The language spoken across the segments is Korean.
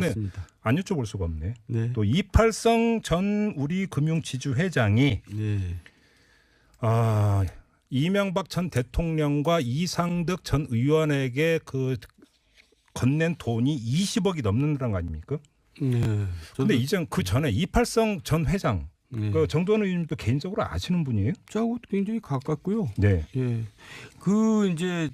맞습니다. 안 여쭤볼 수가 없네. 네. 또 이팔성 전 우리금융지주회장이 네. 이명박 전 대통령과 이상득 전 의원에게 그 건넨 돈이 20억이 넘는다는 거 아닙니까? 네. 그런데 이제 그 전에 이팔성 전 회장 네. 그 정도원 의원님도 개인적으로 아시는 분이에요? 저하고 굉장히 가깝고요. 네. 예. 그 이제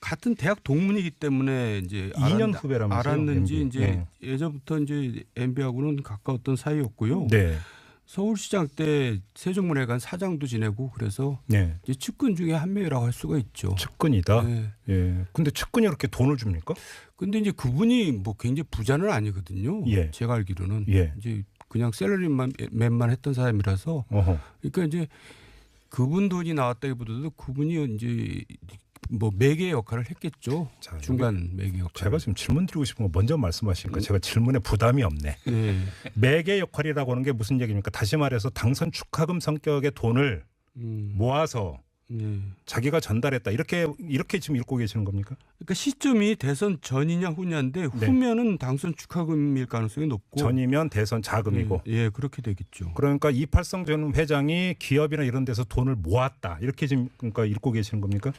같은 대학 동문이기 때문에 이제 2년 후배라면서요? 알았는지 MB. 이제 네. 예전부터 이제 MB하고는 가까웠던 사이였고요. 네. 서울시장 때 세종문화회관 사장도 지내고 그래서 네. 이제 측근 중에 한 명이라고 할 수가 있죠. 측근이다. 네. 예. 근데 측근이 이렇게 돈을 줍니까? 근데 이제 그분이 뭐 굉장히 부자는 아니거든요. 예. 제가 알기로는 예. 이제 그냥 샐러리맨만 했던 사람이라서 어허. 그러니까 이제 그분 돈이 나왔다기보다도 그분이 이제 뭐 매개 역할을 했겠죠. 자, 중간 매개 역할. 제가 지금 질문 드리고 싶은 거 먼저 말씀하시니까 제가 질문에 부담이 없네. 네. 매개 역할이라고 하는 게 무슨 얘기입니까? 다시 말해서 당선 축하금 성격의 돈을 모아서 네. 자기가 전달했다. 이렇게 지금 읽고 계시는 겁니까? 그러니까 시점이 대선 전이냐 후냐인데 네. 후면은 당선 축하금일 가능성이 높고 전이면 대선 자금이고. 예, 그렇게 되겠죠. 그러니까 이팔성 전 회장이 기업이나 이런 데서 돈을 모았다. 이렇게 지금 그러니까 읽고 계시는 겁니까?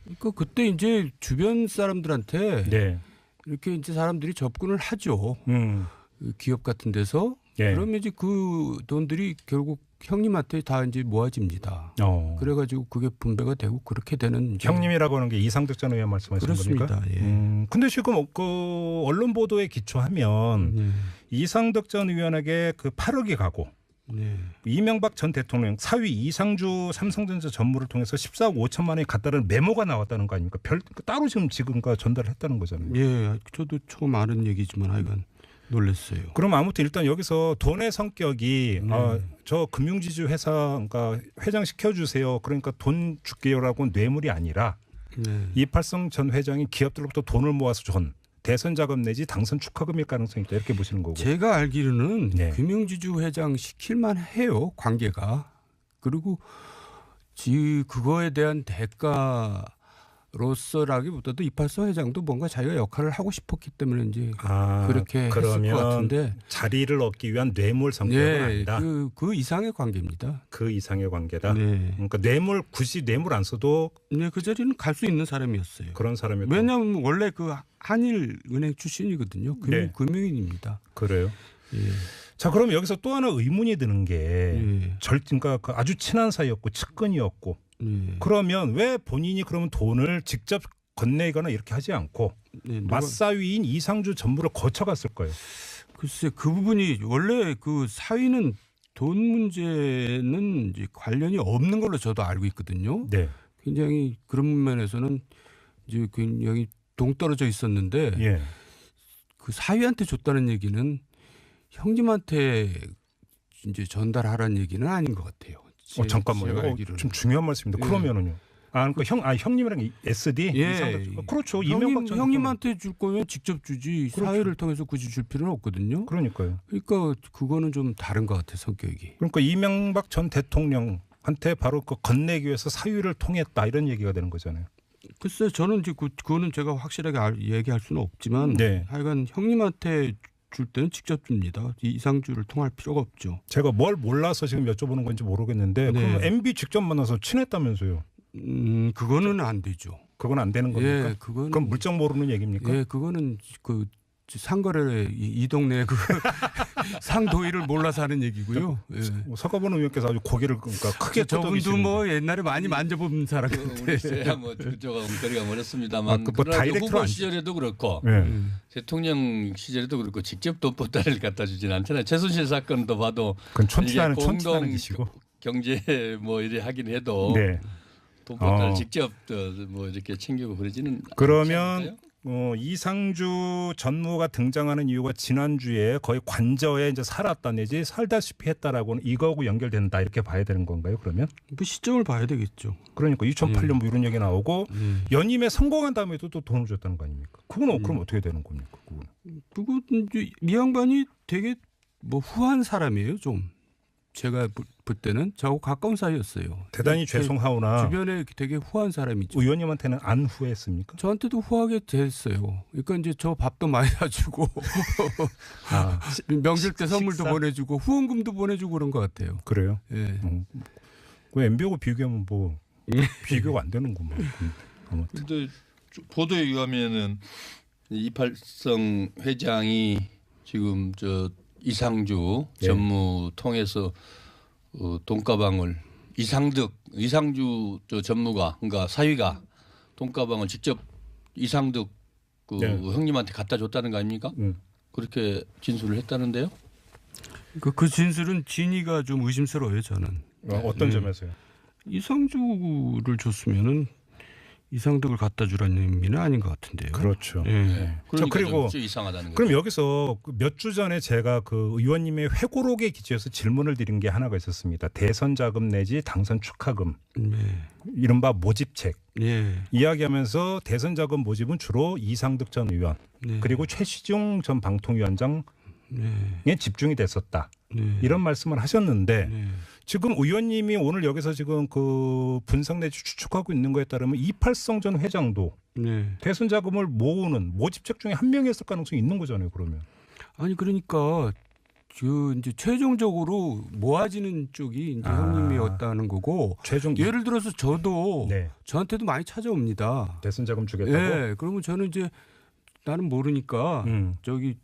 그러니까 그때 이제 주변 사람들한테 네. 이렇게 이제 사람들이 접근을 하죠. 그 기업 같은 데서 예. 그러면 이제 그 돈들이 결국 형님한테 다 이제 모아집니다. 그래가지고 그게 분배가 되고 그렇게 되는 형님이라고 하는 게 이상득 전 의원 말씀하시는 그렇습니다. 겁니까? 예. 근데 지금 그 언론 보도에 기초하면 이상득 전 의원에게 그 8억이 가고 네. 이명박 전 대통령 사위 이상주 삼성전자 전무를 통해서 14억 5천만 원이 갔다는 메모가 나왔다는 거 아닙니까? 따로 지금과 전달을 했다는 거잖아요. 예, 저도 처음 아는 얘기지만 하여간 놀랐어요. 그럼 아무튼 일단 여기서 돈의 성격이 저 금융지주 회사 그러니까 회장 시켜주세요. 그러니까 돈 줄게요라고 뇌물이 아니라 이팔성 전 회장이 기업들로부터 돈을 모아서 준 대선 자금 내지 당선 축하금일 가능성이 있다 이렇게 보시는 거고. 제가 알기로는 네. 금융지주 회장 시킬만 해요. 관계가. 그리고 그거에 대한 대가로서라기보다도 이팔성 회장도 뭔가 자기가 역할을 하고 싶었기 때문에 이제 그렇게 했을 것 같은데. 자리를 얻기 위한 뇌물 성격은 아니다. 그 이상의 관계입니다. 그 이상의 관계다. 네. 그러니까 굳이 뇌물 안 써도 네, 그 자리는 갈 수 있는 사람이었어요. 그런 사람이. 왜냐하면 원래 그 한일은행 출신이거든요. 금융인입니다. 그래요. 예. 자, 그럼 여기서 또 하나 의문이 드는 게 그러니까 아주 친한 사이였고 측근이었고 그러면 왜 본인이 그러면 돈을 직접 건네거나 이렇게 하지 않고 맞사위인 이상주 전무를 거쳐갔을 거예요. 글쎄 그 부분이 원래 그 사위는 돈 문제는 이제 관련이 없는 걸로 저도 알고 있거든요. 네. 굉장히 그런 면에서는 이제 굉장히 동떨어져 있었는데 그 사위한테 줬다는 얘기는 형님한테 이제 전달하라는 얘기는 아닌 것 같아요. 잠깐만요. 좀 중요한 말씀입니다. 그러면은요. 그러니까 형님이랑 SD 그렇죠. 형님한테 줄 거면 직접 주지 그렇죠. 사회를 통해서 굳이 줄 필요는 없거든요. 그러니까요. 그러니까 그거는 좀 다른 것 같아 성격이. 그러니까 이명박 전 대통령한테 바로 그 건네기 위해서 사위를 통했다 이런 얘기가 되는 거잖아요. 글쎄 저는 이제 그거는 제가 확실하게 얘기할 수는 없지만 하여간 형님한테 줄 때는 직접 줍니다. 이상주를 통할 필요가 없죠. 제가 뭘 몰라서 지금 여쭤보는 건지 모르겠는데 그럼 MB 직접 만나서 친했다면서요? 그거는 안 되죠. 그건 안 되는 겁니까? 예, 그럼 물정 모르는 얘기입니까? 예, 그거는 그 상거래 이 동네 그 상도의를 몰라서 하는 얘기고요. 예. 서가본 의원께서 아주 고개를 그러니까 크게 저분도 뭐 옛날에 많이 만져본 사람 같은데. 제가 뭐 그쪽하고 거리가 멀었습니다만 다이렉트로 시절에도 그렇고 대통령 시절에도 그렇고 직접 돈보따리를 갖다 주진 않잖아요. 최순실 사건도 봐도 그건 촌치라는 기시고 경제 뭐 이래 하긴 해도 돈보따리 직접 뭐 이렇게 챙기고 그러지는. 그러면 이상주 전무가 등장하는 이유가 지난주에 거의 관저에 이제 살았다 내지 살다시피 했다라고는 이거하고 연결된다 이렇게 봐야 되는 건가요? 그러면? 뭐 시점을 봐야 되겠죠. 그러니까 2008년 뭐 이런 얘기 나오고 연임에 성공한 다음에도 또 돈을 줬다는 거 아닙니까? 그건 그럼 어떻게 되는 겁니까? 그건 이 양반이 되게 뭐 후한 사람이에요, 좀. 제가 볼 때는 저하고 가까운 사이였어요. 대단히 죄송하오나 주변에 되게 후한 사람이죠. 의원님한테는 안 후회했습니까? 저한테도 후하게 됐어요. 그러니까 이제 저 밥도 많이 사주고 명절 때 선물도 보내주고 후원금도 보내주고 그런 것 같아요. 그래요? 예. 그 MB하고 비교하면 뭐 비교가 안 되는구만. 그런데 보도에 의하면은 이팔성 회장이 지금 저 이상주 전무 통해서 돈가방을 이상주 저 전무가 그러니까 사위가 돈가방을 직접 이상득 그 형님한테 갖다 줬다는 거 아닙니까? 그렇게 진술을 했다는데요? 그 진술은 진위가 좀 의심스러워요. 저는. 어떤 점에서요? 이상주를 줬으면은 이상득을 갖다 주라는 의미는 아닌 것 같은데요. 그렇죠. 네. 그러니까 그리고 이상하다는 그럼 여기서 몇 주 전에 제가 그 의원님의 회고록에 기초해서 질문을 드린 게 하나가 있었습니다. 대선 자금 내지 당선 축하금, 이른바 모집책 이야기하면서 대선 자금 모집은 주로 이상득 전 의원 그리고 최시중 전 방통위원장에 집중이 됐었다. 이런 말씀을 하셨는데 지금 의원님이 오늘 여기서 지금 그 분석 내지 추측하고 있는 거에 따르면 이팔성 전 회장도 대선 자금을 모으는 모집책 중에 한 명이었을 가능성이 있는 거잖아요. 그러면 아니 그러니까 그 이제 최종적으로 모아지는 쪽이 이제 형님이었다는 거고 예를 들어서 저도 저한테도 많이 찾아옵니다. 대선 자금 주겠다고. 네, 그러면 저는 이제 나는 모르니까 저기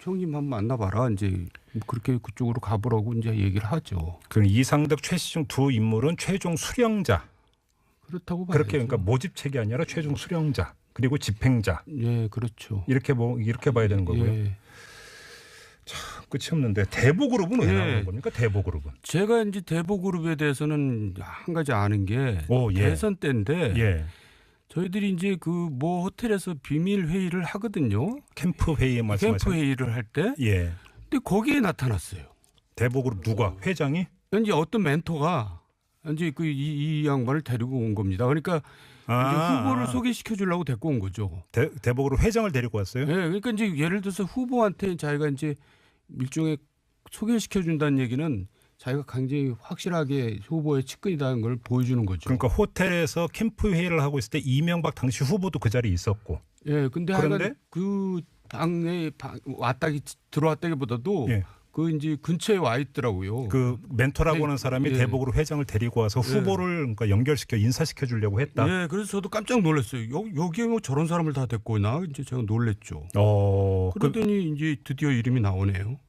형님 한번 만나봐라. 이제 그렇게 그쪽으로 가보라고 이제 얘기를 하죠. 그럼 이상득, 최시중 두 인물은 최종 수령자. 그렇다고 봐야죠. 그렇게 그러니까 모집책이 아니라 최종 수령자 그리고 집행자. 예, 그렇죠. 이렇게 봐야 되는 거고요. 참 끝이 없는데 대보그룹은 왜 나오는 겁니까? 대보그룹은. 제가 이제 대보그룹에 대해서는 한 가지 아는 게 대선 때인데. 저희들이 이제 그 뭐 호텔에서 비밀 회의를 하거든요. 캠프 회의 말씀하시는. 캠프 회의를 할 때. 근데 거기에 나타났어요. 대보그룹 누가? 회장이? 이제 어떤 멘토가 이제 그 이 양반을 데리고 온 겁니다. 그러니까 이제 후보를 소개시켜 주려고 데리고 온 거죠. 대보그룹 회장을 데리고 왔어요? 네, 그러니까 이제 예를 들어서 후보한테 자기가 이제 일종의 소개시켜 준다는 얘기는 자기가 굉장히 확실하게 후보의 측근이라는 걸 보여주는 거죠. 그러니까 호텔에서 캠프 회의를 하고 있을 때 이명박 당시 후보도 그 자리에 있었고. 근데 그런데 그 당에 들어왔다기보다도 그 이제 근처에 와 있더라고요. 그 멘토라고 하는 사람이 대보그룹 회장을 데리고 와서 후보를 그러니까 연결시켜 인사시켜 주려고 했다. 그래서 저도 깜짝 놀랐어요. 여기에 뭐 저런 사람을 다 데리고 오나 이제 제가 놀랬죠. 그러더니 이제 드디어 이름이 나오네요.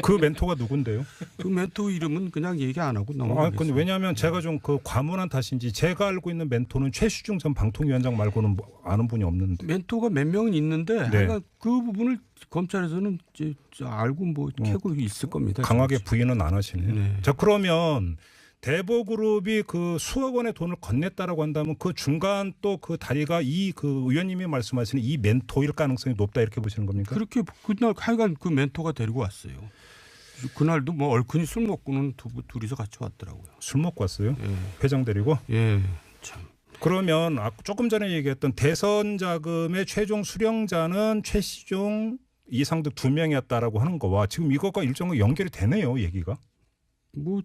그 멘토가 누군데요? 그 멘토 이름은 그냥 얘기 안 하고 넘어가겠습니다. 근데 왜냐하면 제가 좀 그 과문한 탓인지 제가 알고 있는 멘토는 최시중 전 방통위원장 말고는 아는 분이 없는데. 멘토가 몇 명은 있는데 하여간 그 부분을 검찰에서는 이제 알고 뭐 캐고 있을 겁니다. 강하게 부인은 안 하시네요. 자 그러면 대보그룹이 그 수억 원의 돈을 건넸다라고 한다면 그 중간 또 그 다리가 이 그 의원님이 말씀하시는 이 멘토일 가능성이 높다 이렇게 보시는 겁니까? 그렇게 그날 하여간 그 멘토가 데리고 왔어요. 그날도 뭐 얼큰이 술 먹고는 둘이서 같이 왔더라고요. 술 먹고 왔어요? 회장 데리고? 참. 그러면 조금 전에 얘기했던 대선 자금의 최종 수령자는 최시중, 이상득 두 명이었다라고 하는 거와 지금 이것과 일정하게 연결이 되네요, 얘기가. 뭐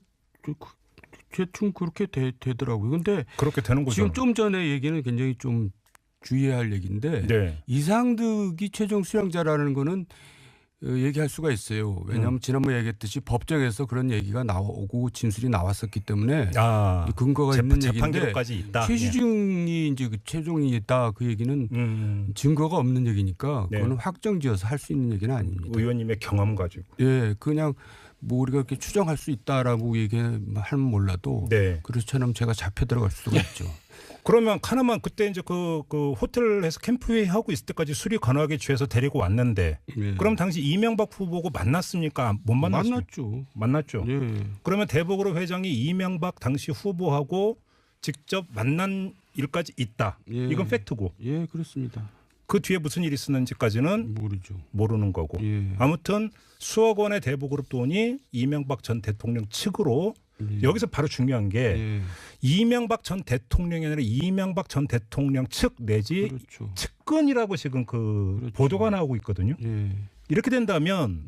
대충 그렇게 되더라고요. 근데 그렇게 되는 거죠. 지금 좀 전에 얘기는 굉장히 좀 주의해야 할 얘기인데 이상득이 최종 수령자라는 거는 얘기할 수가 있어요. 왜냐하면 지난번에 얘기했듯이 법정에서 그런 얘기가 나오고 진술이 나왔었기 때문에 근거가 있는 얘기인데 최시중이 이제 그 최종이다 그 얘기는 증거가 없는 얘기니까 그거는 확정지어서 할 수 있는 얘기는 아닙니다. 의원님의 경험 가지고. 그냥 뭐 우리가 이렇게 추정할 수 있다라고 얘기하면 몰라도 그렇처럼 제가 잡혀 들어갈 수가 있죠. 그러면 하나만 그때 이제 그 호텔에서 캠프 회의 하고 있을 때까지 술이 건하게 취해서 데리고 왔는데 그럼 당시 이명박 후보고 만났습니까? 못 만났죠. 만났죠. 그러면 대보그룹 회장이 이명박 당시 후보하고 직접 만난 일까지 있다. 이건 팩트고. 그렇습니다. 그 뒤에 무슨 일이 있었는지까지는 모르는 거고. 아무튼 수억 원의 대보그룹 돈이 이명박 전 대통령 측으로 여기서 바로 중요한 게 이명박 전 대통령이 아니라 이명박 전 대통령 측 내지 측근이라고 지금 그 보도가 나오고 있거든요. 이렇게 된다면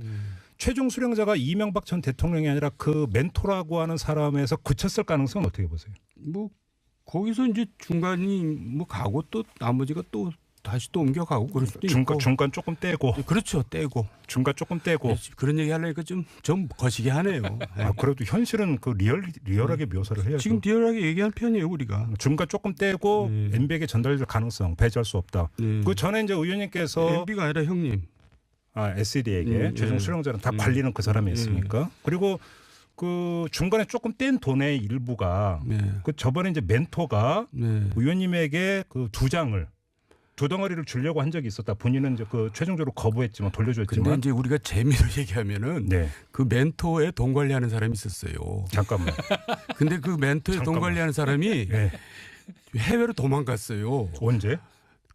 최종 수령자가 이명박 전 대통령이 아니라 그 멘토라고 하는 사람에서 그쳤을 가능성은 어떻게 보세요? 뭐 거기서 이제 중간이 뭐 가고 또 나머지가 또 다시 또 옮겨가고 그럴 수도 있고. 중간 조금 떼고. 그렇죠. 떼고. 중간 조금 떼고. 그런 얘기 하려니까 좀 거시기 하네요. 아, 그래도 현실은 그 리얼하게 묘사를 해야죠. 지금 리얼하게 얘기한 편이에요, 우리가. 중간 조금 떼고 MB에게 전달될 가능성 배제할 수 없다. 그 전에 이제 의원님께서 MB가 아니라 형님. SED에게 최종 수령자는 다 관리는 그 사람이 했으니까. 그리고 그 중간에 조금 뗀 돈의 일부가 그 저번에 이제 멘토가 의원님에게 그 두 덩어리를 주려고 한 적이 있었다. 본인은 이제 그 최종적으로 거부했지만 돌려줬지만. 근데 이제 우리가 재미로 얘기하면은 그 멘토에 돈 관리하는 사람이 있었어요. 잠깐만. 근데 그 멘토에 돈 관리하는 사람이 해외로 도망갔어요. 언제?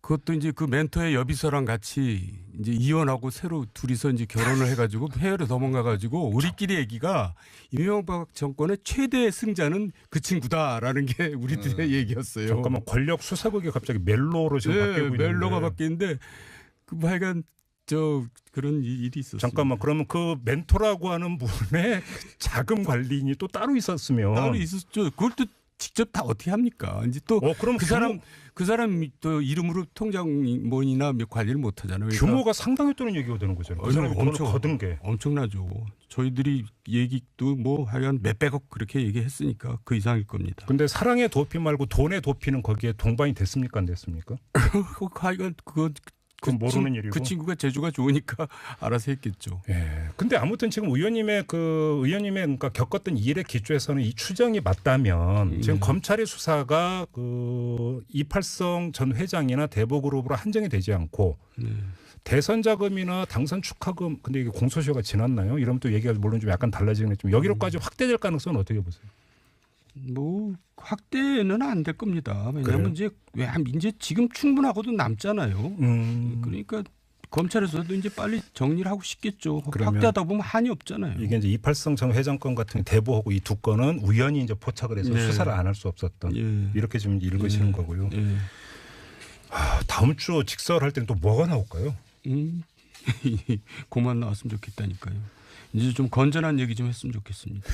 그것도 이제 그 멘토의 여비서랑 같이 이제 이혼하고 새로 둘이서 이제 결혼을 해가지고 해외로 도망가가지고 우리끼리 얘기가 이명박 정권의 최대 승자는 그 친구다라는 게 우리들의 얘기였어요. 잠깐만 권력 수사국이 갑자기 멜로로 지금 바뀌고 있는데. 멜로가 바뀌는데 그 하여간 그런 일이 있었어요. 잠깐만 그러면 그 멘토라고 하는 분의 자금 관리인이 또 따로 있었으면. 따로 있었죠. 그걸 또 직접 다 어떻게 합니까? 이제 또 그럼 그 사람 또 이름으로 통장이나 관리를 못 하잖아요. 그러니까 규모가 상당했다는 얘기가 되는 거잖아요. 그 사람이 돈을 거둔 게 엄청나죠. 저희들이 얘기도 뭐 하여간 몇백억 그렇게 얘기했으니까 그 이상일 겁니다. 근데 사랑의 도피 말고 돈의 도피는 거기에 동반이 됐습니까 안 됐습니까? 하여간 그건 모르는 일이고. 그 친구가 재주가 좋으니까 알아서 했겠죠. 예. 근데 아무튼 지금 의원님의 그러니까 겪었던 이 일에 기초해서는 이 추정이 맞다면 지금 검찰의 수사가 그 이팔성 전 회장이나 대보그룹으로 한정이 되지 않고 대선 자금이나 당선 축하금 근데 이게 공소시효가 지났나요? 이러면 또 얘기가 물론 좀 약간 달라지겠지만 여기로까지 확대될 가능성은 어떻게 보세요? 뭐 확대는 안 될 겁니다. 왜냐하면 이제 지금 충분하고도 남잖아요. 그러니까 검찰에서도 이제 빨리 정리를 하고 싶겠죠. 확대하다 보면 한이 없잖아요. 이게 이제 이팔성 전 회장 건 같은 대보하고 이 두 건은 우연히 이제 포착을 해서 수사를 안 할 수 없었던 이렇게 지금 읽으시는 거고요. 다음 주 직설할 때는 또 뭐가 나올까요? 그만 나왔으면 좋겠다니까요. 이제 좀 건전한 얘기 좀 했으면 좋겠습니다.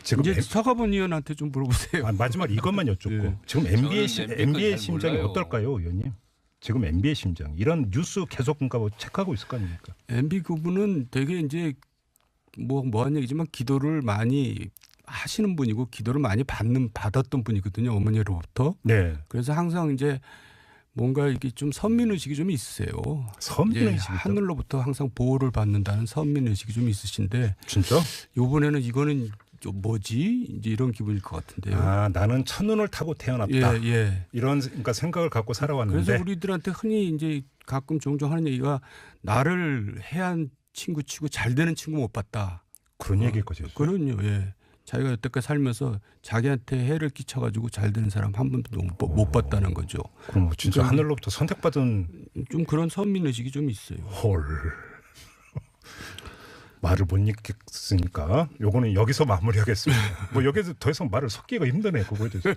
지금 이제 서가본 의원한테 좀 물어보세요. 마지막 이것만 여쭙고 지금 MB의 심정이 어떨까요, 의원님? 지금 MB의 심정 이런 뉴스 계속 그러니까 체크하고 있을 거 아닙니까? MB 그분은 되게 이제 뭐한 얘기지만 기도를 많이 하시는 분이고 기도를 많이 받았던 분이거든요, 어머니로부터. 네. 그래서 항상 이제 뭔가 이게 좀 선민의식이 좀 있으세요. 선민의식이 하늘로부터 항상 보호를 받는다는 선민의식이 좀 있으신데. 진짜? 이번에는 이거는 뭐지? 이제 이런 기분일 것 같은데요. 나는 첫눈을 타고 태어났다. 이런 그러니까 생각을 갖고 살아왔는데. 그래서 우리들한테 흔히 이제 가끔 종종 하는 얘기가 나를 해한 친구 치고 잘 되는 친구 못 봤다. 그런 얘기일 거죠. 그럼요. 자기가 여태까지 살면서 자기한테 해를 끼쳐가지고 잘 되는 사람 한 번도 못 봤다는 거죠. 그럼 진짜 하늘로부터 선택받은 좀 그런 선민의식이 좀 있어요. 헐. 말을 못 읽겠으니까 요거는 여기서 마무리하겠습니다. 뭐 여기서 더 이상 말을 섞기가 힘드네. 그거에 대해서.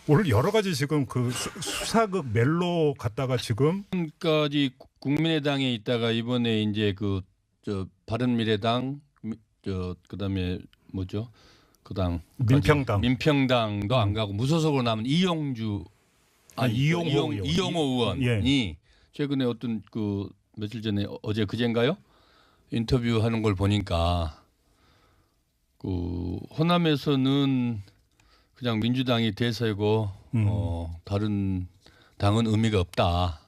오늘 여러 가지 지금 그 수사극 멜로 갔다가 지금까지 국민의당에 있다가 이번에 이제 바른미래당 그다음에 뭐죠? 그 당 민평당도 안 가고 무소속으로 남은 이용호 의원이 최근에 어떤 며칠 전에 어제 그제인가요? 인터뷰하는 걸 보니까 호남에서는 그냥 민주당이 대세고 다른 당은 의미가 없다.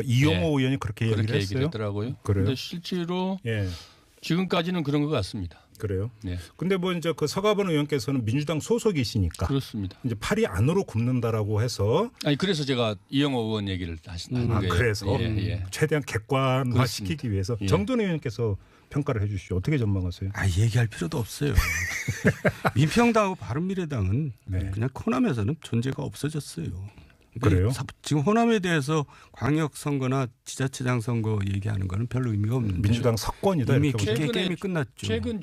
이용호 의원이 그렇게 얘기를 했어요? 했더라고요. 그런데 실제로 지금까지는 그런 것 같습니다. 그래요? 네. 근데 뭐 이제 그 서가본 의원께서는 민주당 소속이시니까 그렇습니다. 이제 팔이 안으로 굽는다라고 해서 그래서 제가 이용호 의원 얘기를 하시는 거예요. 그래서 최대한 객관화시키기 위해서 정돈 의원께서 평가를 해 주시죠. 어떻게 전망하세요? 얘기할 필요도 없어요. 민평당하고 바른미래당은 그냥 호남에서는 존재가 없어졌어요. 그래요? 지금 호남에 대해서 광역 선거나 지자체장 선거 얘기하는 거는 별로 의미가 없는데 민주당 석권이다. 이미 게임이 끝났죠. 최근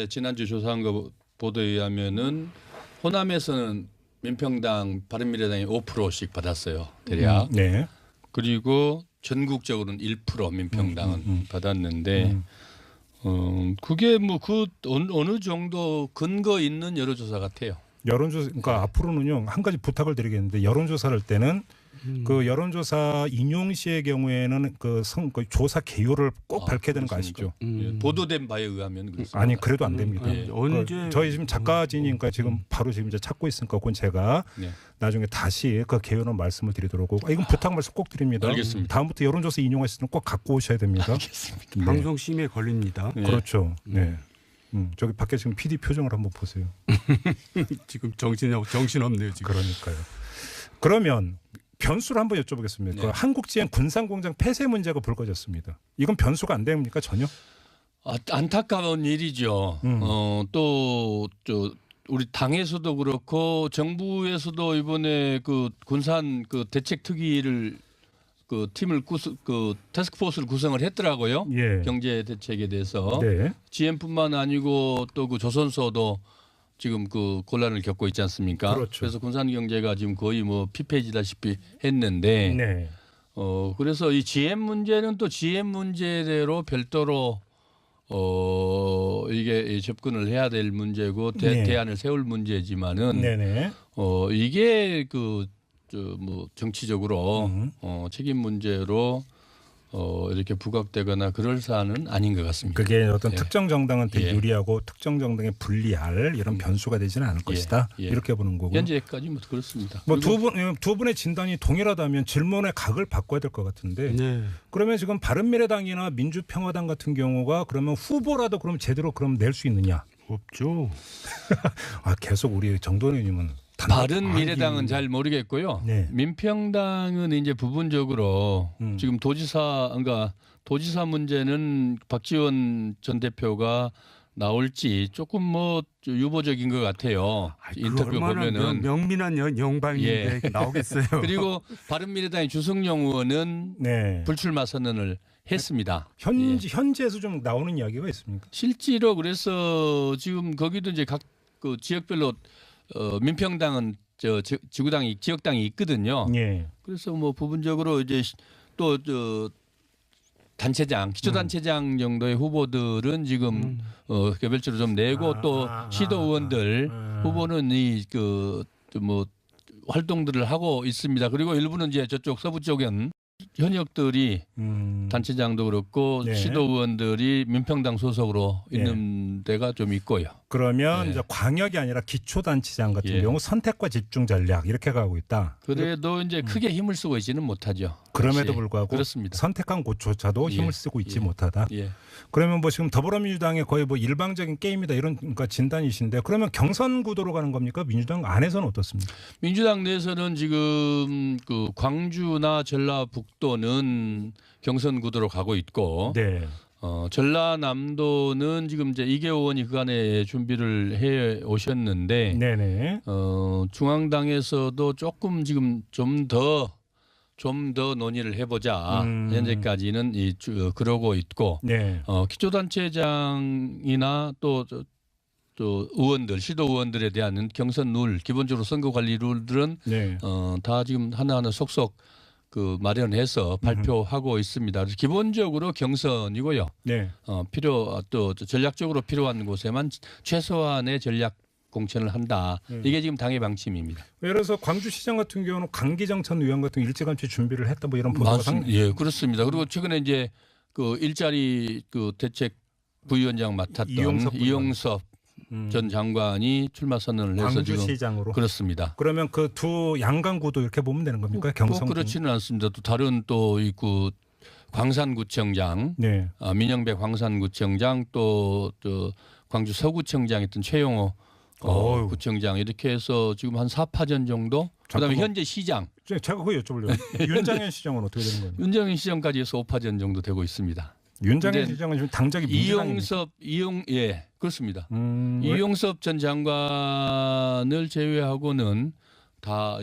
지난주 조사한 거 보도에 의하면은 호남에서는 민평당, 바른미래당이 5%씩 받았어요. 대략. 네. 그리고 전국적으로는 1% 민평당은 받았는데 그게 뭐 그 어느 정도 근거 있는 여론조사 같아요. 여론조사 그러니까 앞으로는요 한 가지 부탁을 드리겠는데 여론조사를 할 때는 그 여론조사 인용 시의 경우에는 그 조사 개요를 꼭 밝혀야 되는 거 아시죠? 예, 보도된 바에 의하면 그렇습니다. 아니 그래도 안 됩니다. 예. 언제 저희 지금 작가진이니까 지금 바로 지금 이제 찾고 있으니까 그건 제가 네. 나중에 다시 그 개요는 말씀을 드리도록 하고 이건 부탁 말씀 꼭 드립니다. 알겠습니다. 다음부터 여론조사 인용하실 때는 꼭 갖고 오셔야 됩니다. 알겠습니다. 네. 방송 심의에 걸립니다. 네. 그렇죠. 네. 저기 밖에 지금 PD 표정을 한번 보세요. 지금 정신없네요 지금. 그러니까요. 그러면 변수를 한번 여쭤보겠습니다. 네. 그 한국GM 군산공장 폐쇄 문제가 불거졌습니다. 이건 변수가 안 됩니까 전혀? 안타까운 일이죠. 또 우리 당에서도 그렇고 정부에서도 이번에 그 군산 그 대책 특위를 그 팀을 그 태스크포스를 구성을 했더라고요. 예. 경제 대책에 대해서 네. GM뿐만 아니고 또 그 조선소도 지금 그 곤란을 겪고 있지 않습니까? 그렇죠. 그래서 군산 경제가 지금 거의 뭐 피폐해지다시피 했는데 네. 그래서 이 GM 문제는 또 GM 문제대로 별도로 이게 접근을 해야 될 문제고 네. 대안을 세울 문제지만은 네네. 이게 뭐 정치적으로 책임 문제로 이렇게 부각되거나 그럴 사안은 아닌 것 같습니다. 그게 어떤 예. 특정 정당한테 예. 유리하고 특정 정당에 불리할 이런 변수가 되지는 않을 것이다. 예. 이렇게 보는 거고. 현재까지 뭐 그렇습니다. 뭐 그리고 두 분의 진단이 동일하다면 질문의 각을 바꿔야 될 것 같은데. 네. 그러면 지금 바른미래당이나 민주평화당 같은 경우가 그러면 후보라도 그럼 제대로 그럼 낼 수 있느냐? 없죠. 계속 우리 정돈 의원님은 바른 미래당은 잘 모르겠고요. 네. 민평당은 이제 부분적으로 지금 그러니까 도지사 문제는 박지원 전 대표가 나올지 조금 뭐 유보적인 것 같아요. 인터뷰 보면은 명민한 영방인데 예. 나오겠어요. 그리고 바른미래당의 주승용 의원은 네. 불출마 선언을 했습니다. 현지에서 좀 나오는 이야기가 있습니까? 실제로 그래서 지금 거기도 이제 각 그 지역별로 민평당은 지역당이 있거든요. 예. 그래서 뭐 부분적으로 이제 또 단체장, 기초단체장 정도의 후보들은 지금 개별적으로 좀 내고 또 시도 의원들 후보는 뭐 활동들을 하고 있습니다. 그리고 일부는 이제 저쪽 서부 쪽엔 현역들이 단체장도 그렇고 네. 시도 의원들이 민평당 소속으로 있는 데가 좀 있고요. 그러면 네. 이제 광역이 아니라 기초단체장 같은 예. 경우 선택과 집중 전략 이렇게 가고 있다. 그래도 이제 크게 힘을 쓰고 있지는 못하죠. 그럼에도 역시. 불구하고 그렇습니다. 선택한 곳조차도 예. 힘을 쓰고 있지 예. 못하다. 예. 그러면 뭐 지금 더불어민주당의 거의 뭐 일방적인 게임이다 이런 그러니까 진단이신데 그러면 경선 구도로 가는 겁니까? 민주당 안에서는 어떻습니까? 민주당 내에서는 지금 그 광주나 전라북도는 경선 구도로 가고 있고 네. 전라남도는 지금 이제 이계호 의원이 그간에 준비를 해 오셨는데 네네. 중앙당에서도 조금 지금 좀 더 논의를 해보자. 현재까지는 그러고 있고 네. 기초단체장이나 또 의원들, 시도 의원들에 대한 경선 룰, 기본적으로 선거관리 룰들은 네. 다 지금 하나하나 속속 마련해서 발표하고 있습니다. 그래서 기본적으로 경선이고요. 네. 또 전략적으로 필요한 곳에만 최소한의 전략 공천을 한다. 이게 지금 당의 방침입니다. 예를 들어서 광주시장 같은 경우는 강기정 전 의원 같은 일찌감치 준비를 했다 뭐 이런 보도가 예, 그렇습니다. 그리고 최근에 이제 그 일자리 그 대책 부위원장 맡았던 이용섭 전 장관이 출마 선언을 해서 광주시장으로 지금 그렇습니다. 그러면 그 두 양강구도 이렇게 보면 되는 겁니까? 경선 그렇지는 않습니다. 또 다른 또 있고 광산구청장, 네. 민영배 광산구청장 또 광주 서구청장 했던 최용호 구청장 이렇게 해서 지금 한 4파전 정도. 그다음에 현재 시장. 제가 그거 여쭤보려고. 윤장현 시장은 어떻게 되는 거예요? 윤장현 시장까지 해서 5파전 정도 되고 있습니다. 윤장현 시장은 지금 당적이 민주당입니까? 예, 그렇습니다. 이용섭 전 장관을 제외하고는 다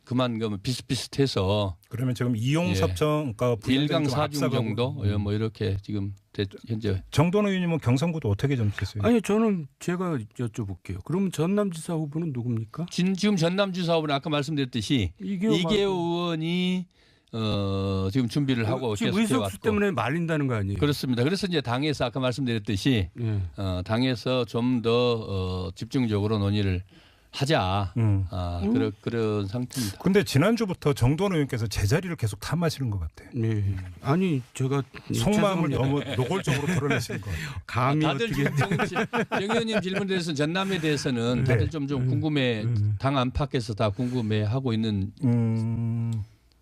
그만 비슷비슷해서 그러면 지금 이용섭 전 그러니까 1강 4중 정도 뭐 이렇게 지금 현재 정돈 의원님은 경선구도 어떻게 점치셨어요? 아니 저는 제가 여쭤볼게요. 그러면 전남지사 후보는 누굽니까? 지금 전남지사 후보는 아까 말씀드렸듯이 이계호 의원이 지금 준비를 하고 지금 계속해 의석수 왔고. 때문에 말린다는 거 아니에요? 그렇습니다. 그래서 이제 당에서 아까 말씀드렸듯이 예. 당에서 좀 더 집중적으로 논의를 하자. 그런 상태입니다. 근데 지난주부터 정도원 의원께서 제자리를 계속 탐하시는 것 같아요. 예. 아니 제가 속마음을 죄송합니다. 너무 노골적으로 드러내시는 것 같아요. 감히 다들 어떻게 정 의원님 질문에 대해서 전남에 대해서는 다들 좀 궁금해 당 안팎에서 다 궁금해하고 있는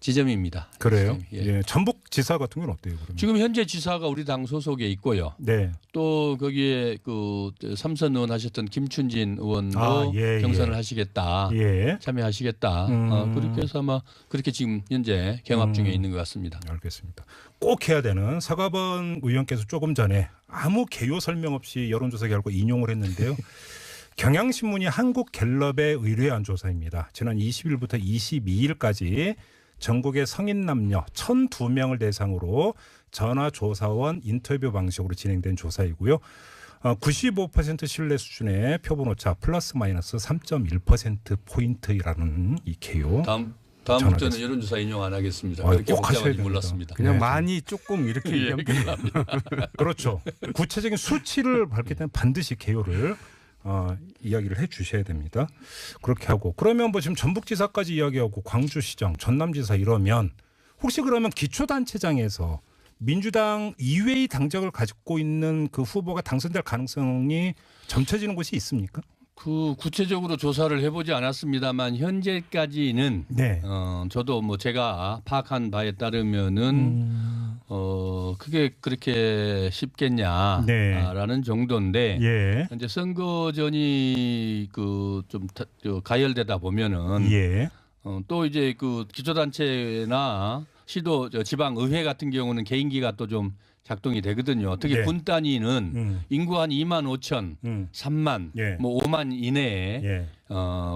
지점입니다. 그래요? 예. 예. 전북지사 같은 건 어때요? 그러면? 지금 현재 지사가 우리 당 소속에 있고요. 네. 또 거기에 그 삼선 의원 하셨던 김춘진 의원도 예, 경선을 예. 하시겠다. 예. 참여하시겠다. 그렇게 해서 아마 그렇게 지금 현재 경합 중에 있는 것 같습니다. 알겠습니다. 꼭 해야 되는 서가번 의원께서 조금 전에 아무 개요 설명 없이 여론조사 결과 인용을 했는데요. 경향신문이 한국갤럽에 의뢰한 조사입니다. 지난 20일부터 22일까지 전국의 성인 남녀 1,002명을 대상으로 전화조사원 인터뷰 방식으로 진행된 조사이고요. 95% 신뢰 수준의 표본오차 플러스 마이너스 3.1%포인트라는 이 개요. 다음부터는 여론조사 인용 안 하겠습니다. 아, 그렇게 꼭 하셔야 복잡한지 됩니다. 몰랐습니다. 그냥 네. 많이 조금 이렇게 얘기하면 돼요. 그렇죠. 구체적인 수치를 밝힐 때는 반드시 개요를 이야기를 해 주셔야 됩니다. 그렇게 하고 그러면 뭐 지금 전북지사까지 이야기하고 광주시장, 전남지사 이러면 혹시 그러면 기초단체장에서 민주당 이외의 당적을 가지고 있는 그 후보가 당선될 가능성이 점쳐지는 곳이 있습니까? 그 구체적으로 조사를 해보지 않았습니다만 현재까지는 네. 저도 뭐 제가 파악한 바에 따르면은 그게 그렇게 쉽겠냐라는 정도인데 예. 이제 선거전이 그 좀 가열되다 보면은 예. 또 이제 그 기초단체나 시도 지방 의회 같은 경우는 개인기가 또 좀 작동이 되거든요. 특히 네. 군 단위는 인구 한 2만 5천, 3만, 예. 뭐 5만 이내에 예.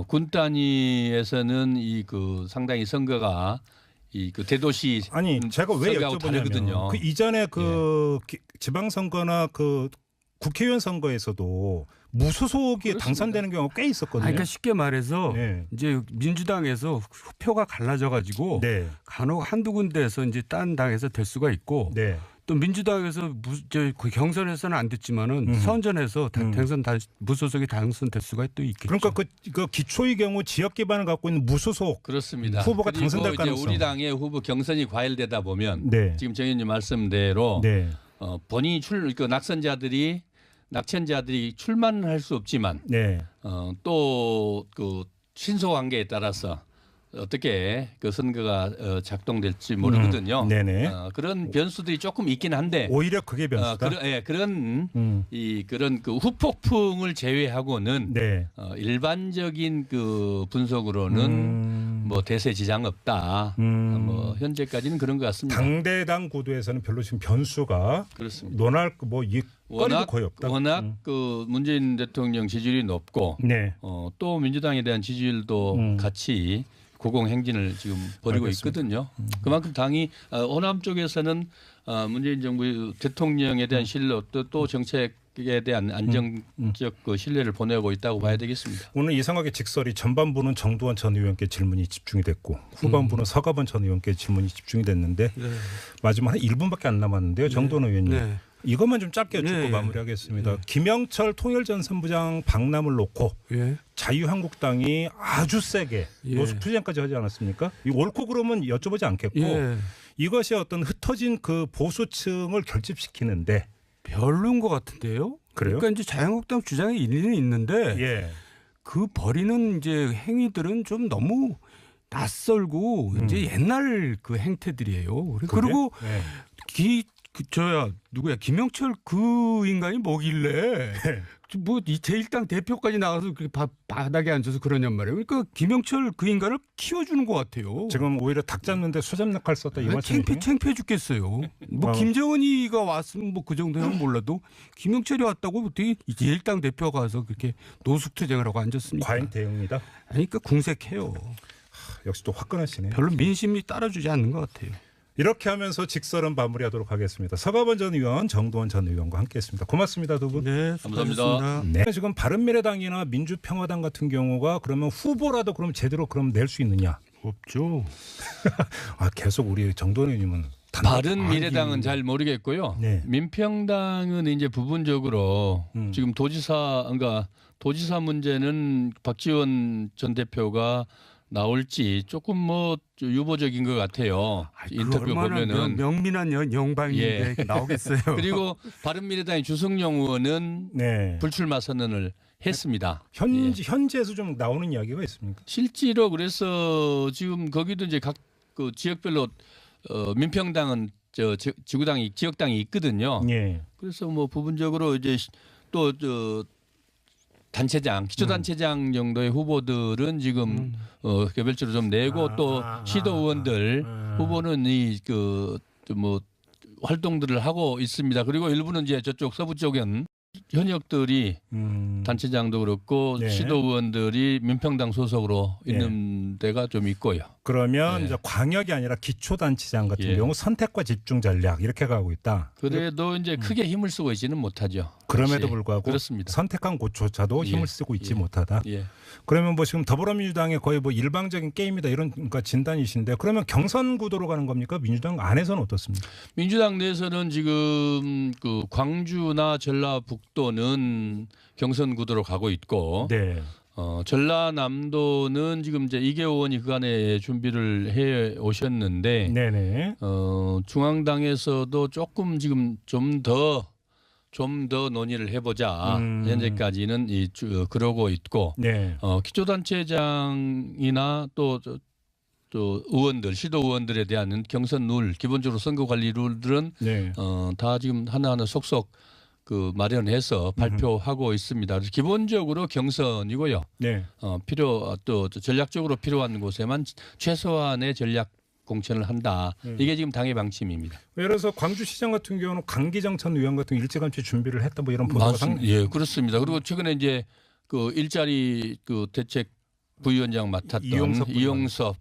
군 단위에서는 이 그 상당히 선거가 이 그 대도시 아니 제가 왜 선거하고 다르거든요. 여쭤보냐면 그 이전에 그 지방선거나 그 국회의원 선거에서도 무소속이 그렇습니다. 당선되는 경우가 꽤 있었거든요. 그러니까 쉽게 말해서 네. 이제 민주당에서 표가 갈라져 가지고 네. 간혹 한두 군데에서 이제 딴 당에서 될 수가 있고 네. 또 민주당에서 그 경선에서는 안 됐지만은 선전에서 당선 무소속이 당선될 수가 또 있겠죠. 그러니까 그 기초의 경우 지역 기반을 갖고 있는 무소속 그렇습니다. 후보가 그리고 당선될 이제 가능성. 우리 당의 후보 경선이 과열되다 보면 네. 지금 정 의원님 말씀대로 네. 본인이 그 낙천자들이 출마는 할 수 없지만 네. 또 그 신소 관계에 따라서 어떻게 그 선거가 작동될지 모르거든요. 네네. 그런 변수들이 조금 있긴 한데 오히려 그게 변수다. 그런 그 후폭풍을 제외하고는 네. 일반적인 그 분석으로는 뭐 대세 지장 없다. 뭐 현재까지는 그런 것 같습니다. 당대당 구도에서는 별로 지금 변수가 그렇습니다. 논할 거리도 거의 없다. 워낙 그 문재인 대통령 지지율이 높고 네. 또 민주당에 대한 지지율도 같이 고공행진을 지금 벌이고 알겠습니다. 있거든요. 그만큼 당이 호남 쪽에서는 문재인 정부 대통령에 대한 신뢰 또 정책에 대한 안정적 그 신뢰를 보내고 있다고 봐야 되겠습니다. 오늘 이상하게 직설이 전반부는 정두환 전 의원께 질문이 집중이 됐고 후반부는 서가번 전 의원께 질문이 집중이 됐는데 네. 마지막 한 1분밖에 안 남았는데요. 정두환 의원님. 네. 이것만 좀 짧게 짚고 네. 마무리하겠습니다. 김영철 통일전선부장 방남을 놓고 예. 자유한국당이 아주 세게 예. 노숙 투쟁까지 하지 않았습니까? 이 옳고 그름은 여쭤보지 않겠고 예. 이것이 어떤 흩어진 그 보수층을 결집시키는데 별로인 것 같은데요. 그래요? 그러니까 이제 자유한국당 주장에 일리는 있는데 예. 그 벌이는 이제 행위들은 좀 너무 낯설고 이제 옛날 그 행태들이에요. 그리고 네. 누구야 김영철 그 인간이 뭐길래 뭐 이 제1당 대표까지 나가서 그렇게 바닥에 앉아서 그러냔 말이에요. 그러니까 김영철 그 인간을 키워주는 것 같아요. 지금 오히려 닭 잡는데 수잡는 칼 썼다 이 말씀이세요? 창피해 죽겠어요. 뭐 김정은이가 왔으면 뭐 그 정도는 몰라도 김영철이 왔다고 어떻게 제1당 대표가 가서 그렇게 노숙투쟁을 하고 앉았습니까? 과잉 대응이다. 아니, 그러니까 궁색해요. 역시 또 화끈하시네. 별로 민심이 따라주지 않는 것 같아요. 이렇게 하면서 직설은 마무리하도록 하겠습니다. 서가번 전 의원, 정두환 전 의원과 함께했습니다. 고맙습니다, 두 분. 네, 감사합니다. 네. 지금 바른미래당이나 민주평화당 같은 경우가 그러면 후보라도 그럼 제대로 그럼 낼 수 있느냐? 없죠. 아, 계속 우리 정도원 의원님은 바른미래당은 잘 모르겠고요. 네. 민평당은 이제 부분적으로 지금 그러니까 도지사 문제는 박지원 전 대표가 나올지 조금 뭐 유보적인 것 같아요. 인터뷰 보면은 명민한 영방인데 나오겠어요. 그리고 바른미래당의 주승용 의원은 불출마 선언을 했습니다. 현지에서 좀 나오는 이야기가 있습니까? 실제로 그래서 지금 거기도 이제 각 그 지역별로 민평당은 지역당이 있거든요. 그래서 뭐 부분적으로 이제 또 단체장, 기초단체장 정도의 후보들은 지금 개별적으로 좀 내고 또 시도 의원들 후보는 뭐 활동들을 하고 있습니다. 그리고 일부는 이제 저쪽 서부 쪽은 현역들이 단체장도 그렇고 시도 의원들이 민평당 소속으로 있는 데가 좀 있고요. 그러면 이제 광역이 아니라 기초단체장 같은 경우 선택과 집중 전략 이렇게 가고 있다. 그래도 이제 크게 힘을 쓰고 있지는 못하죠. 그럼에도 불구하고 그렇습니다. 선택한 곳조차도 힘을 쓰고 있지 못하다. 예. 그러면 뭐 지금 더불어민주당의 거의 뭐 일방적인 게임이다 이런 그러니까 진단이신데 그러면 경선 구도로 가는 겁니까? 민주당 안에서는 어떻습니까? 민주당 내에서는 지금 그 광주나 전라북도는 경선 구도로 가고 있고 전라남도는 지금 이제 이계호 의원이 그간에 준비를 해 오셨는데 중앙당에서도 조금 지금 좀 더 논의를 해보자. 현재까지는 그러고 있고 기초단체장이나 또 의원들, 시도 의원들에 대한 경선 룰, 기본적으로 선거관리 룰들은 다 지금 하나하나 속속 마련해서 발표하고 있습니다. 그래서 기본적으로 경선이고요. 또 전략적으로 필요한 곳에만 최소한의 전략 공천을 한다. 이게 지금 당의 방침입니다. 예를 들어서 광주시장 같은 경우는 강기정 전 의원 같은 일찌감치 준비를 했다 뭐 이런 보도가 예, 그렇습니다. 그리고 최근에 이제 일자리 대책 부위원장 맡았던 이용섭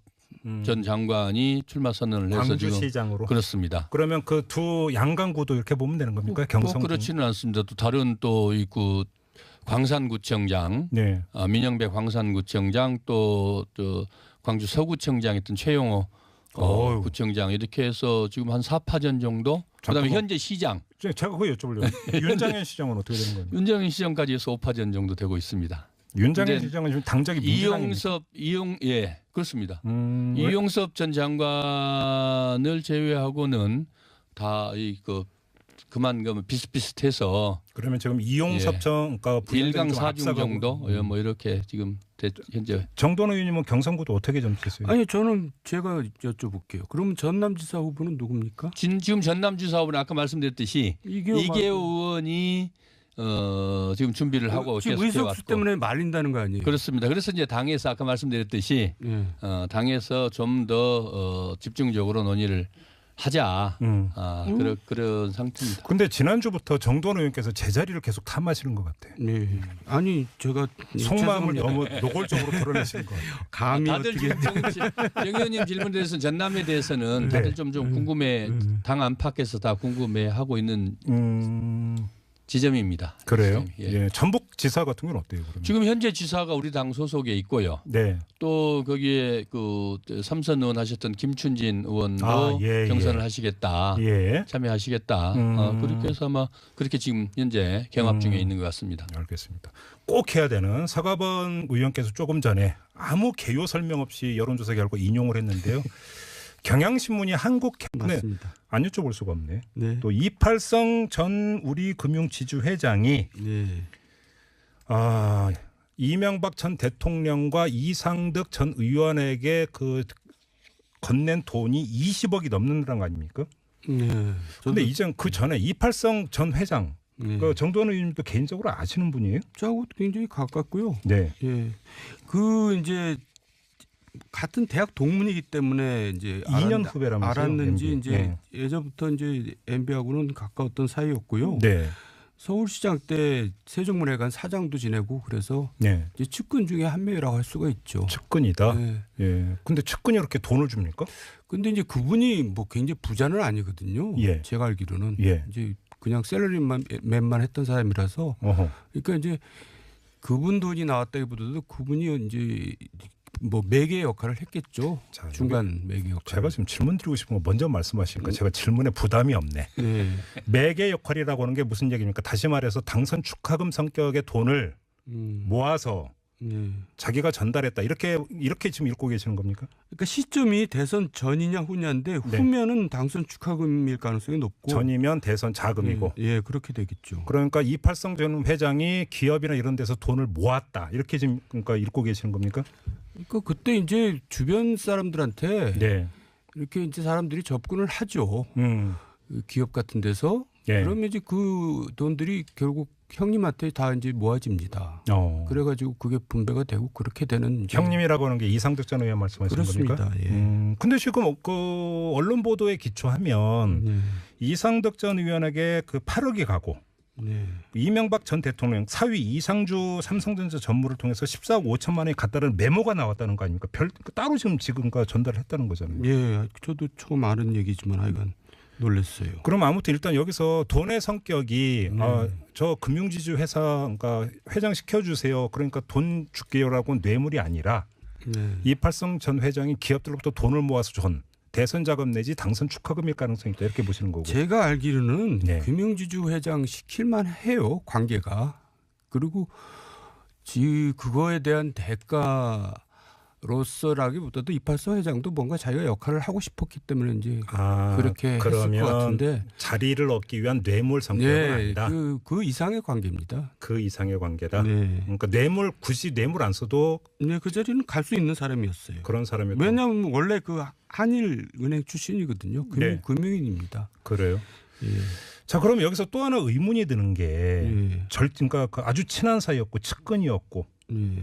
전 장관이 출마 선언을 해서 광주시장으로 그렇습니다. 그러면 그 두 양강구도 이렇게 보면 되는 겁니까? 경선 그렇지는 않습니다. 또 다른 또 있고 광산구청장, 민영배 광산구청장 또 광주 서구청장 했던 최용호 구청장 이렇게 해서 지금 한 4파전 정도. 그다음에 현재 시장. 제가 그거 여쭤보려고. 윤장현 시장은 어떻게 되는 거예요? 윤장현 시장까지 해서 5파전 정도 되고 있습니다. 윤장현 시장은 지금 당적이 민주당입니까? 그렇습니다. 이용섭 전 장관을 제외하고는 다 그만 비슷비슷해서 그러면 지금 이용섭 그러니까 1강 4중 정도 뭐 이렇게 지금 현재 정도원 의원님은 경선구도 어떻게 점치셨어요? 아니 저는 제가 여쭤볼게요. 그러면 전남지사 후보는 누굽니까? 지금 전남지사 후보는 아까 말씀드렸듯이 이계호 의원이 지금 준비를 하고 지금 의석수 때문에 말린다는 거 아니에요? 그렇습니다. 그래서 이제 당에서 아까 말씀드렸듯이 당에서 좀 더 집중적으로 논의를 하자. 그런 상태입니다. 그런데 지난주부터 정도원 의원께서 제자리를 계속 탐하시는 것 같아요. 아니 제가 속마음을 너무 노골적으로 드러내시는 것 같아요. 감히 다들 정 의원님 질문에 대해서 전남에 대해서는 다들 좀 궁금해 당 안팎에서 다 궁금해하고 있는 지점입니다. 그래요? 전북지사 같은 건 어때요? 그러면? 지금 현재 지사가 우리 당 소속에 있고요. 또 거기에 삼선 의원 하셨던 김춘진 의원도 경선을 하시겠다. 참여하시겠다. 그렇게 해서 아마 그렇게 지금 현재 경합 중에 있는 것 같습니다. 알겠습니다. 꼭 해야 되는 서가번 의원께서 조금 전에 아무 개요 설명 없이 여론조사 결과 인용을 했는데요. 경향신문이 한국 캠프에 안 여쭤볼 수가 없네. 또 이팔성 전 우리금융지주회장이 이명박 전 대통령과 이상득 전 의원에게 건넨 돈이 20억이 넘는다는 거 아닙니까? 그런데 이전 그 전에 이팔성 전 회장 정도원 의원님도 개인적으로 아시는 분이에요? 저하고 굉장히 가깝고요. 이제 같은 대학 동문이기 때문에 이제 2년 후배라면서요? 알았는지 이제 예전부터 이제 MB하고는 가까웠던 사이였고요. 서울시장 때 세종문화회관 사장도 지내고 그래서 이제 측근 중에 한 명이라고 할 수가 있죠. 측근이다. 근데 측근이 이렇게 돈을 줍니까? 근데 이제 그분이 뭐 굉장히 부자는 아니거든요. 제가 알기로는 이제 그냥 셀러리맨만 했던 사람이라서 그러니까 이제 그분 돈이 나왔다기보다도 그분이 이제 뭐 매개 역할을 했겠죠. 자, 중간 매개 역할. 제가 지금 질문 드리고 싶은 거 먼저 말씀하시니까 제가 질문에 부담이 없네. 네. 매개 역할이라고 하는 게 무슨 얘기입니까? 다시 말해서 당선 축하금 성격의 돈을 모아서 자기가 전달했다. 이렇게 지금 읽고 계시는 겁니까? 그러니까 시점이 대선 전이냐 후냐인데 후면은 당선 축하금일 가능성이 높고 전이면 대선 자금이고. 예, 그렇게 되겠죠. 그러니까 이팔성 전 회장이 기업이나 이런 데서 돈을 모았다. 이렇게 지금 그러니까 읽고 계시는 겁니까? 그러니까 그때 이제 주변 사람들한테 네. 이렇게 이제 사람들이 접근을 하죠. 기업 같은 데서. 예. 그러면 이제 그 돈들이 결국 형님한테 다 이제 모아집니다. 그래가지고 그게 분배가 되고 그렇게 되는. 형님이라고 하는 게 이상득 전 의원 말씀하시는 겁니까? 그렇습니다. 예. 근데 지금 그 언론 보도에 기초하면 이상득 전 의원에게 그 8억이 가고 이명박 전 대통령 사위 이상주 삼성전자 전무를 통해서 14억 5천만 원이 갔다는 메모가 나왔다는 거 아닙니까? 따로 지금까 전달을 했다는 거잖아요. 예, 저도 처음 아는 얘기지만 하여간 놀랐어요. 그럼 아무튼 일단 여기서 돈의 성격이 저 금융지주 회사 그러니까 회장 시켜주세요. 그러니까 돈 줄게요라고 뇌물이 아니라 이팔성 전 회장이 기업들로부터 돈을 모아서 준 대선 자금 내지 당선 축하금일 가능성이 있다. 이렇게 보시는 거고. 제가 알기로는 금융지주 회장 시킬만 해요. 관계가. 그리고 그거에 대한 대가로서라기보다도 이팔성 회장도 뭔가 자기가 역할을 하고 싶었기 때문에 이제 그렇게 했을 것 같은데. 자리를 얻기 위한 뇌물 성격은 아니다. 그 이상의 관계입니다. 그 이상의 관계다. 그러니까 굳이 뇌물 안 써도 그 자리는 갈 수 있는 사람이었어요. 그런 사람이었다. 왜냐하면 원래 그 한일은행 출신이거든요. 금융인입니다. 그래요. 예. 자, 그럼 여기서 또 하나 의문이 드는 게 그러니까 아주 친한 사이였고 측근이었고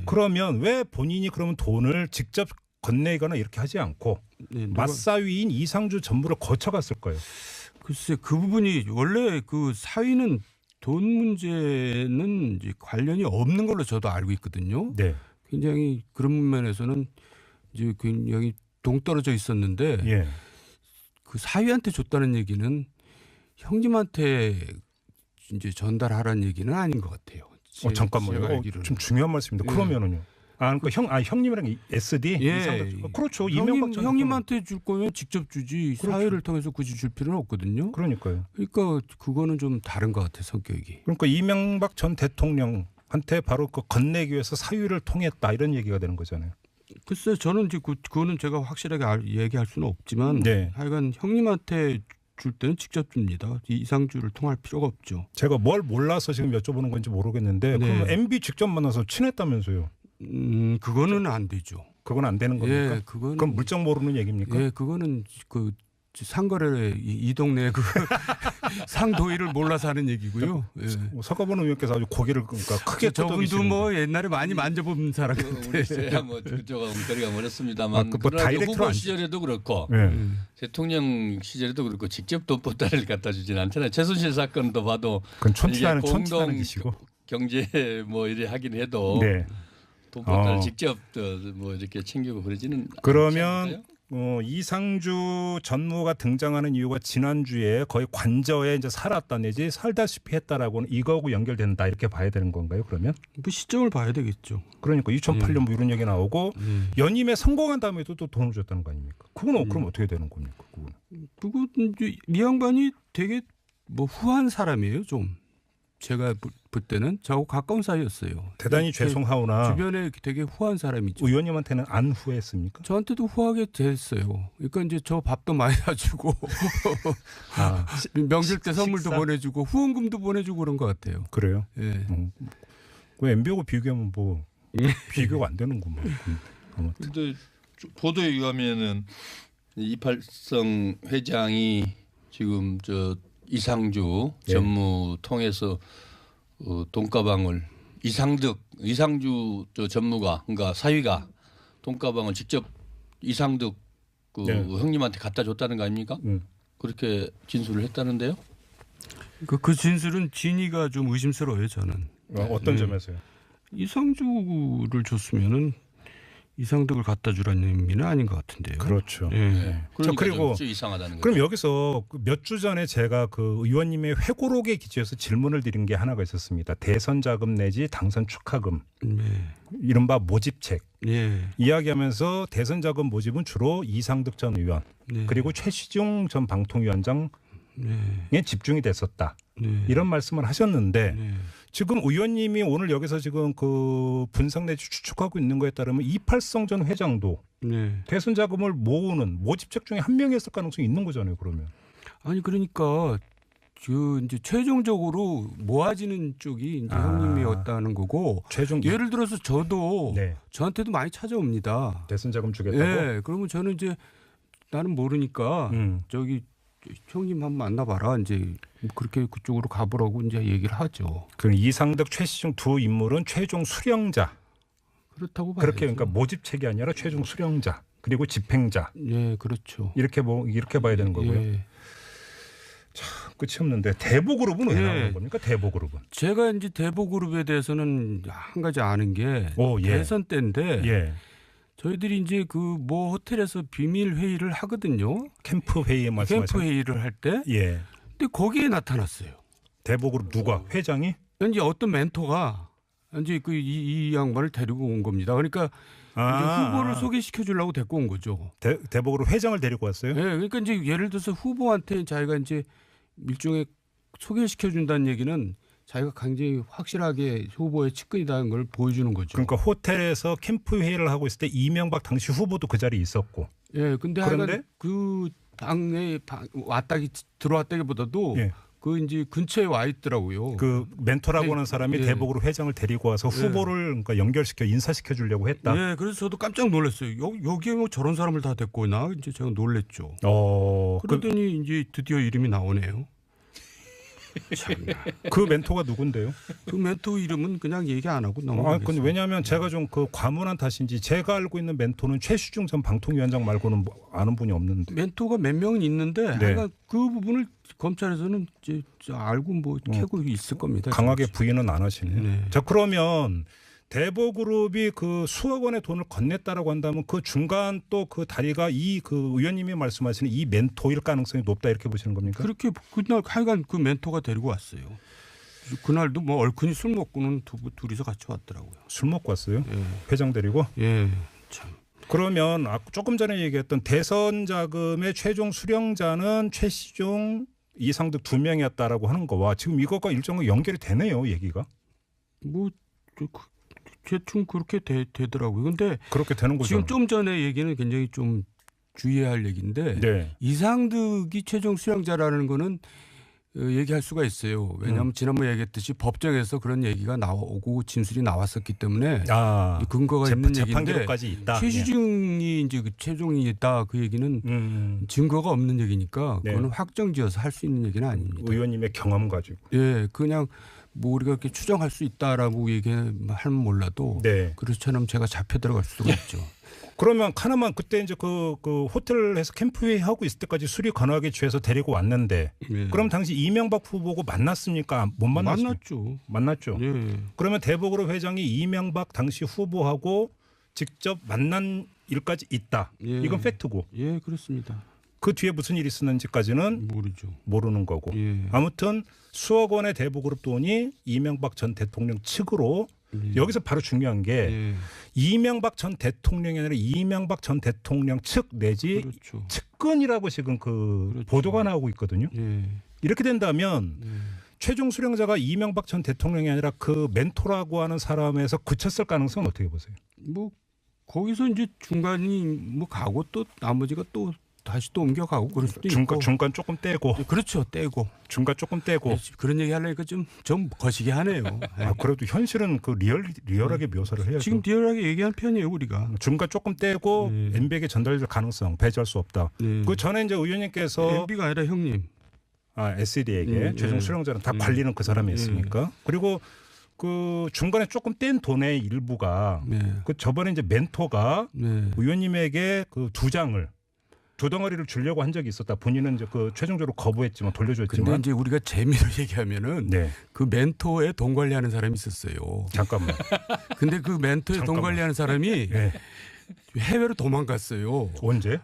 그러면 왜 본인이 그러면 돈을 직접 건네거나 이렇게 하지 않고 맞사위인 이상주 전무를 거쳐갔을 거예요. 글쎄 그 부분이 원래 그 사위는 돈 문제는 이제 관련이 없는 걸로 저도 알고 있거든요. 굉장히 그런 면에서는 이제 굉장히 동떨어져 있었는데 그 사위한테 줬다는 얘기는 형님한테 이제 전달하라는 얘기는 아닌 것 같아요. 잠깐만요. 좀 중요한 말씀입니다. 그러면은요. 그러니까 형님이랑 SD 그렇죠. 형님한테 줄 거면 직접 주지. 그렇죠. 사회를 통해서 굳이 줄 필요는 없거든요. 그러니까요. 그러니까 그거는 좀 다른 것 같아 성격이. 그러니까 이명박 전 대통령한테 바로 그 건네기 위해서 사위를 통했다 이런 얘기가 되는 거잖아요. 글쎄 저는 이제 그거는 제가 확실하게 얘기할 수는 없지만 하여간 형님한테 줄 때는 직접 줍니다. 이상주를 통할 필요가 없죠. 제가 뭘 몰라서 지금 여쭤보는 건지 모르겠는데 그럼 MB 직접 만나서 친했다면서요? 그거는 안 되죠. 그건 안 되는 겁니까? 그건 물정 모르는 얘기입니까? 예, 그거는 그 상거래 이 동네 그 상도의를 몰라서 하는 얘기고요. 서가본 의원께서 아주 고개를 그러니까 크게 저분도 뭐 옛날에 많이 만져본 사람 같아요. 제가 뭐 그쪽하고 거리가 멀었습니다만 뭐 후보 시절에도 그렇고 대통령 시절에도 그렇고 직접 돈보따리를 갖다 주지는 않잖아요. 최순실 사건도 봐도 그건 촌티나는 기시고 경제 뭐 이래 하긴 해도 돈보따리 직접 뭐 이렇게 챙기고 그러지는 그러면 이상주 전무가 등장하는 이유가 지난주에 거의 관저에 이제 살았다 내지 살다시피 했다라고는 이거하고 연결된다 이렇게 봐야 되는 건가요? 그러면 뭐 시점을 봐야 되겠죠. 그러니까 2008년 뭐 이런 얘기 나오고 연임에 성공한 다음에도 또 돈을 줬다는 거 아닙니까? 그건 그럼 어떻게 되는 겁니까? 그건 이제 이 양반이 되게 뭐 후한 사람이에요, 좀. 제가 볼 때는 저하고 가까운 사이였어요. 대단히 죄송하오나 주변에 되게 후한 사람이죠. 의원님한테는 안 후회했습니까? 저한테도 후하게 됐어요. 그러니까 이제 저 밥도 많이 사주고 명절 때 선물도 보내주고 후원금도 보내주고 그런 것 같아요. 그래요? 예. 그 MB하고 비교하면 뭐 비교가 안 되는구만. 근데 보도에 의하면은 이팔성 회장이 지금 이상주 전무 통해서 돈가방을 이상주 전무가 그러니까 사위가 돈가방을 직접 이상득 형님한테 갖다 줬다는 거 아닙니까? 그렇게 진술을 했다는데요. 그 진술은 진위가 좀 의심스러워요, 저는. 어떤 점에서요? 이상주를 줬으면은 이상득을 갖다 주라는 의미는 아닌 것 같은데요. 그렇죠. 예. 네. 그러니까 그리고 좀 이상하다는 거죠. 그럼 여기서 몇 주 전에 제가 그 의원님의 회고록에 기초해서 질문을 드린 게 하나가 있었습니다. 대선 자금 내지 당선 축하금, 이른바 모집책. 예. 이야기하면서 대선 자금 모집은 주로 이상득 전 의원 그리고 최시중 전 방통위원장에 집중이 됐었다. 이런 말씀을 하셨는데 지금 의원님이 오늘 여기서 지금 그 분석 내지 추측하고 있는 거에 따르면 이팔성 전 회장도 대선 자금을 모으는 모집책 중에 한 명이었을 가능성이 있는 거잖아요. 그러면 아니 그러니까 그 이제 최종적으로 모아지는 쪽이 이제 형님이었다는 거고 최종 예를 들어서 저도 저한테도 많이 찾아옵니다. 대선 자금 주겠다고. 네, 그러면 저는 이제 나는 모르니까 저기 형님 한번 만나봐라 이제 그렇게 그쪽으로 가보라고 이제 얘기를 하죠. 그럼 이상득, 최시중 두 인물은 최종 수령자. 그렇다고 봐야죠. 그렇게 그러니까 모집책이 아니라 최종 수령자 그리고 집행자. 예, 그렇죠. 이렇게 봐야 되는 거고요. 예. 참 끝이 없는데 대보그룹은 왜 나오는 겁니까? 대보그룹은. 제가 이제 대보그룹에 대해서는 한 가지 아는 게 대선 때인데 저희들이 이제 그 뭐 호텔에서 비밀 회의를 하거든요. 캠프 회의에 말씀하신. 캠프 회의를 할 때. 근데 거기에 나타났어요. 대보그룹 누가? 회장이? 이제 어떤 멘토가 이제 그 이 양반을 데리고 온 겁니다. 그러니까 이제 후보를 소개시켜 주려고 데리고 온 거죠. 대보그룹 회장을 데리고 왔어요? 네, 그러니까 이제 예를 들어서 후보한테 자기가 이제 일종의 소개시켜 준다는 얘기는 자기가 굉장히 확실하게 후보의 측근이라는 걸 보여주는 거죠. 그러니까 호텔에서 캠프 회의를 하고 있을 때 이명박 당시 후보도 그 자리에 있었고. 예, 그런데 그 방에 들어왔다기보다도 그 이제 근처에 와 있더라고요. 그 멘토라고 하는 사람이 대보그룹 회장을 데리고 와서 후보를 그러니까 연결시켜 인사시켜 주려고 했다. 네, 그래서 저도 깜짝 놀랐어요. 여기에 뭐 저런 사람을 다 데리고 오나 이제 제가 놀랬죠. 그러더니 이제 드디어 이름이 나오네요. 그 멘토가 누군데요? 그 멘토 이름은 그냥 얘기 안 하고 넘어가겠습니다. 왜냐하면 제가 좀 그 과문한 탓인지 제가 알고 있는 멘토는 최시중 전 방통위원장 말고는 아는 분이 없는데. 멘토가 몇 명은 있는데 하여간 그 부분을 검찰에서는 이제 알고 뭐 캐고 있을 겁니다. 강하게 부인은 안 하시네요. 자, 그러면 대보그룹이 그 수억 원의 돈을 건넸다라고 한다면 그 중간 또 그 다리가 이 그 의원님이 말씀하시는 이 멘토일 가능성이 높다 이렇게 보시는 겁니까? 그렇게 그날 하여간 그 멘토가 데리고 왔어요. 그날도 뭐 얼큰이 술 먹고는 둘이서 같이 왔더라고요. 술 먹고 왔어요? 회장 데리고? 참. 그러면 조금 전에 얘기했던 대선 자금의 최종 수령자는 최시중, 이상득 두 명이었다라고 하는 거와 지금 이것과 일정하게 연결이 되네요, 얘기가. 뭐 대충 그렇게 되더라고요. 근데 그렇게 되는 거죠. 지금 좀 전에 얘기는 굉장히 좀 주의해야 할 얘기인데 이상득이 최종 수령자라는 거는 얘기할 수가 있어요. 왜냐하면 지난번에 얘기했듯이 법정에서 그런 얘기가 나오고 진술이 나왔었기 때문에 근거가 있는 얘기인데 있다. 최시중이 이제 그 최종이다 그 얘기는 증거가 없는 얘기니까 그거는 확정지어서 할 수 있는 얘기는 아닙니다. 의원님의 경험 가지고. 그냥 뭐 우리가 이렇게 추정할 수 있다라고 얘기하면 몰라도 그렇처럼 제가 잡혀 들어갈 수가 있죠. 그러면 하나만 그때 이제 그 호텔에서 캠프회의 하고 있을 때까지 술이 간하게 취해서 데리고 왔는데 그럼 당시 이명박 후보고 만났습니까? 못 만났죠. 만났죠. 그러면 대보그룹 회장이 이명박 당시 후보하고 직접 만난 일까지 있다. 이건 팩트고. 그렇습니다. 그 뒤에 무슨 일이 있었는지까지는 모르는 거고. 아무튼 수억 원의 대보그룹 돈이 이명박 전 대통령 측으로 여기서 바로 중요한 게 이명박 전 대통령이 아니라 이명박 전 대통령 측 내지 측근이라고 지금 보도가 나오고 있거든요. 이렇게 된다면 최종 수령자가 이명박 전 대통령이 아니라 그 멘토라고 하는 사람에서 그쳤을 가능성은 어떻게 보세요? 뭐 거기서 이제 중간이 뭐 가고 또 나머지가 또 다시 또 옮겨가고 그럴 수도 있고. 중간 조금 떼고. 그렇죠. 떼고. 중간 조금 떼고. 그런 얘기 하려니까 좀 거시기 하네요. 그래도 현실은 그 리얼하게 묘사를 해야죠. 지금 리얼하게 얘기한 편이에요, 우리가. 중간 조금 떼고 MB에게 전달될 가능성 배제할 수 없다. 그 전에 이제 의원님께서 MB가 아니라 형님. SED에게 최종 수령자는 다 관리는 그 사람이 했으니까. 그리고 그 중간에 조금 뗀 돈의 일부가 그 저번에 이제 멘토가 의원님에게 그 두 덩어리를 주려고 한 적이 있었다. 본인은 이제 그 최종적으로 거부했지만 돌려줬지만. 근데 이제 우리가 재미로 얘기하면은 그 멘토에 돈 관리하는 사람이 있었어요. 잠깐만. 근데 그 멘토에 돈 관리하는 사람이 해외로 도망갔어요. 언제?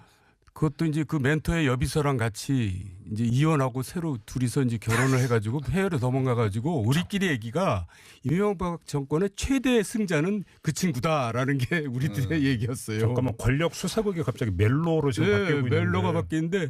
그것도 이제 그 멘토의 여비서랑 같이 이제 이혼하고 새로 둘이서 이제 결혼을 해가지고 해외로 도망가가지고 우리끼리 얘기가 이명박 정권의 최대 승자는 그 친구다라는 게 우리들의 얘기였어요. 잠깐만 권력 수사국이 갑자기 멜로로 지금 바뀌고 있는데. 멜로가 바뀌는데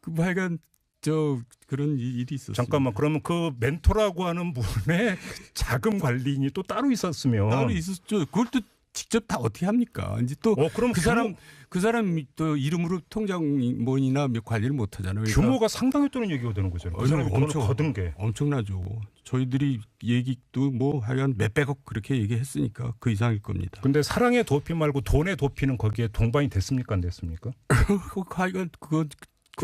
그 하여간 저 그런 일이 있었어요. 잠깐만 그러면 그 멘토라고 하는 분의 자금 관리인이 또 따로 있었으면 따로 있었죠. 그걸 또 직접 다 어떻게 합니까? 이제 또 그럼 그 사람 또 이름으로 통장본이나 관리를 못 하잖아요. 그러니까 규모가 상당했다는 얘기가 되는 거죠. 그 사람이 돈을 거둔 게 엄청나죠. 저희들이 얘기도 뭐 하여간 몇백억 그렇게 얘기했으니까 그 이상일 겁니다. 근데 사랑의 도피 말고 돈의 도피는 거기에 동반이 됐습니까 안 됐습니까? 하여간 그건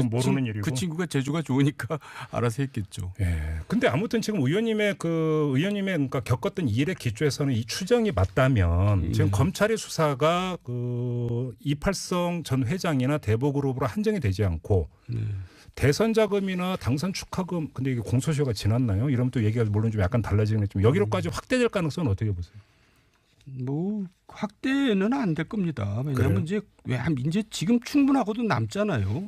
모르는 일이고 그 친구가 재주가 좋으니까 알아서 했겠죠. 예. 근데 아무튼 지금 의원님의 그러니까 겪었던 일에 기초해서는 이 추정이 맞다면 지금 검찰의 수사가 그 이팔성 전 회장이나 대보그룹으로 한정이 되지 않고 대선 자금이나 당선 축하금 근데 이게 공소시효가 지났나요? 이러면 또 얘기가 물론 좀 약간 달라지긴 했지만 여기로까지 확대될 가능성은 어떻게 보세요? 뭐 확대는 안 될 겁니다. 왜냐하면 이제 지금 충분하고도 남잖아요.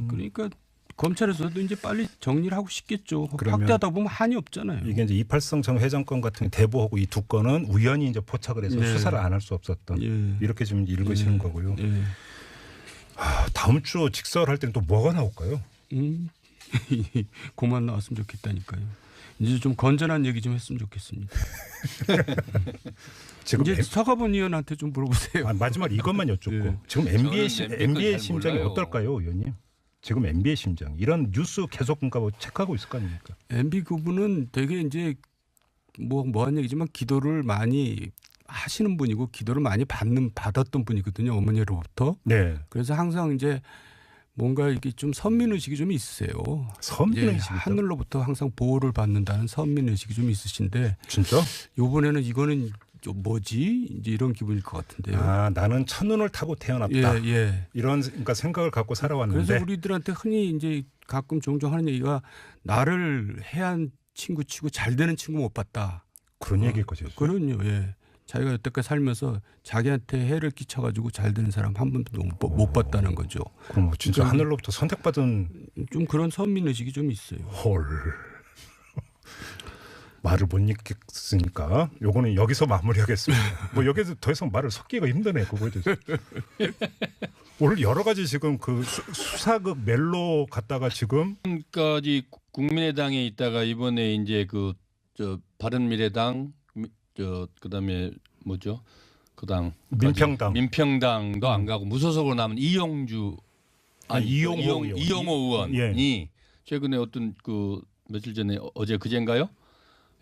그러니까 검찰에서도 이제 빨리 정리를 하고 싶겠죠. 확대하다 보면 한이 없잖아요. 이게 이제 이팔성 전 회장 건 같은 대보하고 이 두 건은 우연히 이제 포착을 해서 수사를 안 할 수 없었던 이렇게 지금 읽으시는 거고요. 다음 주 직설할 때는 또 뭐가 나올까요? 그만 나왔으면 좋겠다니까요. 이제 좀 건전한 얘기 좀 했으면 좋겠습니다. 지금 이제 서가본 의원한테 좀 물어보세요. 마지막 이것만 여쭙고 지금 MB의 심정이 어떨까요, 의원님? 지금 MB의 심정 이런 뉴스 계속 그러니까 체크하고 있을 거 아닙니까? MB 그분은 되게 이제 뭐한 얘기지만 기도를 많이 하시는 분이고 기도를 많이 받았던 분이거든요, 어머니로부터. 네. 그래서 항상 이제 뭔가 이게 좀 선민의식이 좀 있으세요. 선민의식 하늘로부터 항상 보호를 받는다는 선민의식이 좀 있으신데. 진짜? 이번에는 이거는 뭐지? 이제 이런 기분일 것 같은데요. 나는 첫눈을 타고 태어났다. 예. 이런 그러니까 생각을 갖고 살아왔는데. 그래서 우리들한테 흔히 이제 가끔 종종 하는 얘기가 나를 해한 친구 치고 잘 되는 친구 못 봤다. 그런 얘기일 거죠. 그럼요. 예. 자기가 여태까지 살면서 자기한테 해를 끼쳐가지고 잘 되는 사람 한 번도 못 봤다는 거죠. 그럼 진짜 그러니까 하늘로부터 선택받은 좀 그런 선민의식이 좀 있어요. 헐. 말을 못 읽겠으니까 요거는 여기서 마무리하겠습니다. 뭐 여기서 더 이상 말을 섞기가 힘드네. 그거에 대해서. 오늘 여러 가지 지금 그 수사극 멜로 갔다가 지금까지 국민의당에 있다가 이번에 이제 바른미래당 그다음에 뭐죠? 그 당 민평당도 안 가고 무소속으로 남은 이용호 의원이 최근에 어떤 며칠 전에 어제 그제인가요?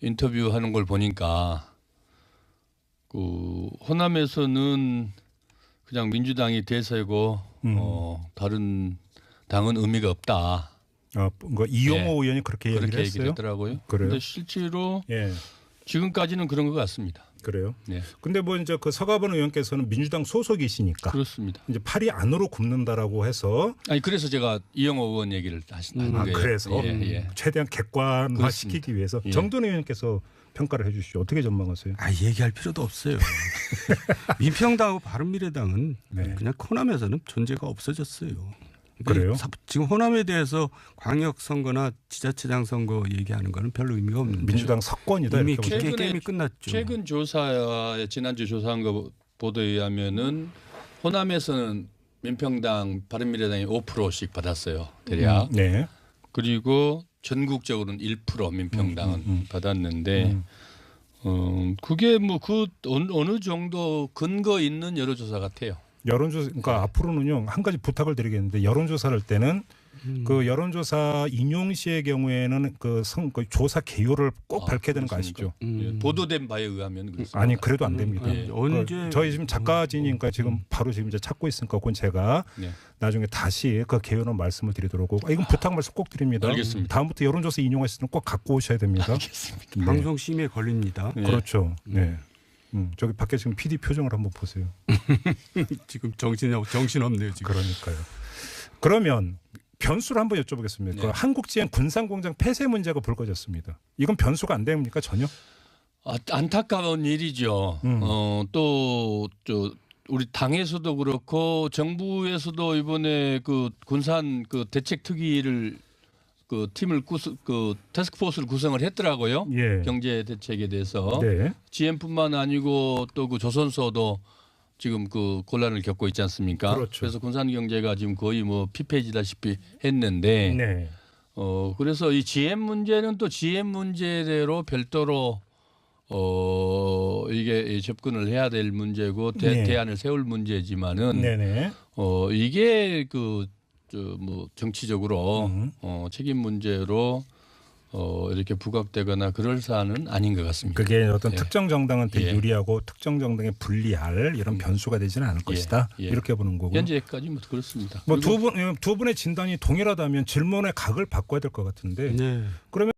인터뷰하는 걸 보니까 호남에서는 그냥 민주당이 대세고 다른 당은 의미가 없다. 그러니까 이용호 의원이 그렇게 얘기를 했더라고요. 그런데 실제로 지금까지는 그런 것 같습니다. 그래요? 네. 근데 뭐 이제 그 서가번 의원께서는 민주당 소속이시니까 그렇습니다. 이제 팔이 안으로 굽는다라고 해서 그래서 제가 이용호 의원 얘기를 하는 거예요. 그래서 최대한 객관화시키기 위해서 정돈 의원께서 평가를 해주시죠. 어떻게 전망하세요? 얘기할 필요도 없어요. 민평당하고 바른미래당은 그냥 호남에서는 존재가 없어졌어요. 그래요? 지금 호남에 대해서 광역 선거나 지자체장 선거 얘기하는 거는 별로 의미가 없는데 민주당 석권이다. 이미 게임이 끝났죠. 최근 지난주 조사한 거 보도에 의하면은 호남에서는 민평당, 바른미래당이 5%씩 받았어요. 대략. 네. 그리고 전국적으로는 1% 민평당은 받았는데 그게 어느 정도 근거 있는 여론조사 같아요. 여론조사, 그러니까 앞으로는요 한 가지 부탁을 드리겠는데 여론조사를 할 때는 그 여론조사 인용 시의 경우에는 그 조사 개요를 꼭 밝혀야 되는 거 아시죠? 보도된 바에 의하면 그렇습니다. 아니 그래도 안 됩니다. 언제 저희 지금 작가진이니까 지금 바로 지금 이제 찾고 있으니까 그건 제가 나중에 다시 그 개요는 말씀을 드리도록 이건 부탁 말씀 꼭 드립니다. 알겠습니다. 다음부터 여론조사 인용하실 때는 꼭 갖고 오셔야 됩니다. 알겠습니다. 방송 심의에 걸립니다. 그렇죠. 네. 저기 밖에 지금 PD 표정을 한번 보세요. 지금 정신없네요. 지금. 그러니까요. 그러면 변수를 한번 여쭤보겠습니다. 그 한국지행 군산공장 폐쇄 문제가 불거졌습니다. 이건 변수가 안 됩니까 전혀? 안타까운 일이죠. 우리 당에서도 그렇고 정부에서도 이번에 그 군산 그 대책 특위를 그 팀을 그 태스크포스를 구성을 했더라고요. 예. 경제 대책에 대해서 네. GM뿐만 아니고 또 그 조선소도 지금 그 곤란을 겪고 있지 않습니까? 그렇죠. 그래서 군산 경제가 지금 거의 뭐 피폐해지다시피 했는데 네. 그래서 이 GM 문제는 또 GM 문제대로 별도로 이게 접근을 해야 될 문제고 네. 대안을 세울 문제지만은 네네. 이게 그 뭐 정치적으로 책임 문제로 이렇게 부각되거나 그럴 사안은 아닌 것 같습니다. 그게 어떤 예. 특정 정당한테 예. 유리하고 특정 정당에 불리할 이런 변수가 되지는 않을 것이다. 예. 이렇게 보는 거고. 현재까지 뭐 그렇습니다. 뭐 두 분의 진단이 동일하다면 질문의 각을 바꿔야 될 것 같은데. 네. 그러면